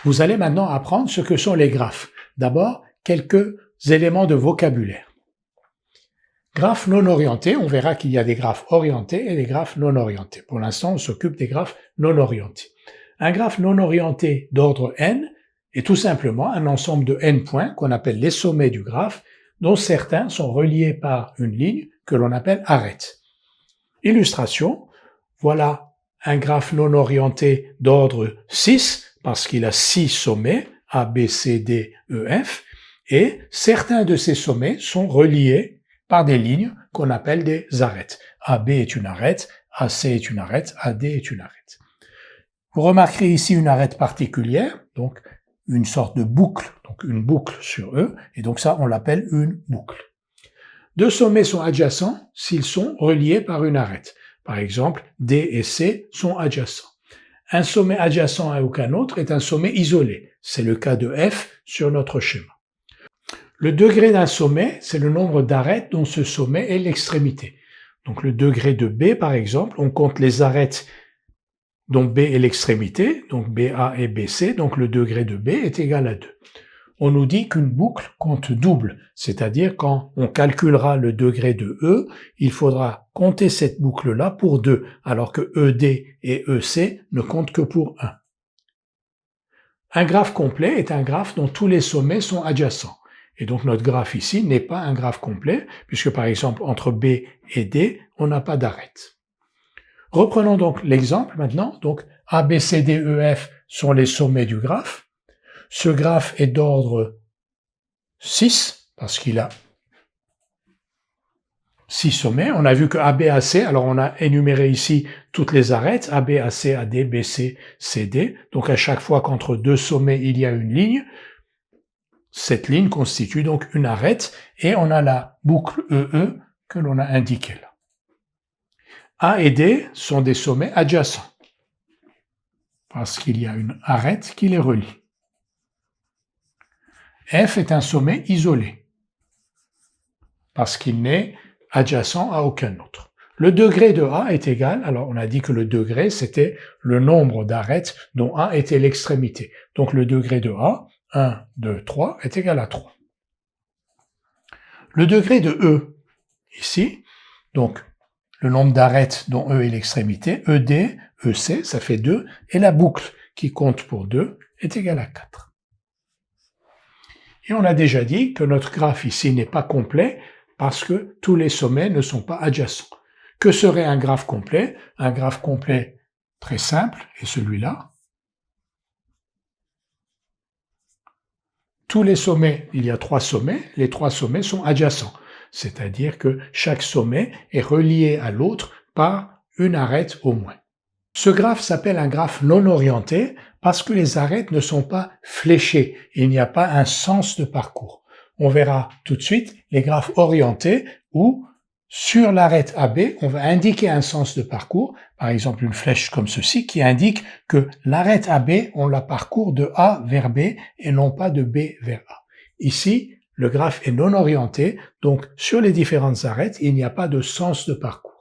Vous allez maintenant apprendre ce que sont les graphes. D'abord, quelques éléments de vocabulaire. Graphes non orientés, on verra qu'il y a des graphes orientés et des graphes non orientés. Pour l'instant, on s'occupe des graphes non orientés. Un graphe non orienté d'ordre n est tout simplement un ensemble de n points qu'on appelle les sommets du graphe, dont certains sont reliés par une ligne que l'on appelle arête. Illustration, voilà un graphe non orienté d'ordre 6, parce qu'il a 6 sommets, A, B, C, D, E, F, et certains de ces sommets sont reliés par des lignes qu'on appelle des arêtes. AB est une arête, AC est une arête, AD est une arête. Vous remarquerez ici une arête particulière, donc une sorte de boucle, donc une boucle sur E, et donc ça on l'appelle une boucle. Deux sommets sont adjacents s'ils sont reliés par une arête. Par exemple, D et C sont adjacents. Un sommet adjacent à aucun autre est un sommet isolé. C'est le cas de F sur notre schéma. Le degré d'un sommet, c'est le nombre d'arêtes dont ce sommet est l'extrémité. Donc le degré de B, par exemple, on compte les arêtes dont B est l'extrémité, donc BA et BC, donc le degré de B est égal à 2. On nous dit qu'une boucle compte double, c'est-à-dire quand on calculera le degré de E, il faudra compter cette boucle-là pour 2, alors que ED et EC ne comptent que pour 1. Un graphe complet est un graphe dont tous les sommets sont adjacents. Et donc notre graphe ici n'est pas un graphe complet, puisque par exemple entre B et D, on n'a pas d'arête. Reprenons donc l'exemple maintenant. Donc A, B, C, D, E, F sont les sommets du graphe. Ce graphe est d'ordre 6, parce qu'il a 6 sommets. On a vu que AB, AC, alors on a énuméré ici toutes les arêtes, AB, AC, AD, BC, CD. Donc à chaque fois qu'entre deux sommets il y a une ligne, cette ligne constitue donc une arête, et on a la boucle EE que l'on a indiquée là. A et D sont des sommets adjacents, parce qu'il y a une arête qui les relie. F est un sommet isolé, parce qu'il n'est adjacent à aucun autre. Le degré de A est égal, alors on a dit que le degré c'était le nombre d'arêtes dont A était l'extrémité. Donc le degré de A, 1, 2, 3, est égal à 3. Le degré de E, ici, donc le nombre d'arêtes dont E est l'extrémité, ED, EC, ça fait 2, et la boucle qui compte pour 2 est égale à 4. Et on a déjà dit que notre graphe ici n'est pas complet parce que tous les sommets ne sont pas adjacents. Que serait un graphe complet? Un graphe complet très simple est celui-là. Tous les sommets, il y a 3 sommets, les 3 sommets sont adjacents. C'est-à-dire que chaque sommet est relié à l'autre par une arête au moins. Ce graphe s'appelle un graphe non orienté parce que les arêtes ne sont pas fléchées, il n'y a pas un sens de parcours. On verra tout de suite les graphes orientés où, sur l'arête AB, on va indiquer un sens de parcours, par exemple une flèche comme ceci, qui indique que l'arête AB, on la parcourt de A vers B et non pas de B vers A. Ici, le graphe est non orienté, donc sur les différentes arêtes, il n'y a pas de sens de parcours.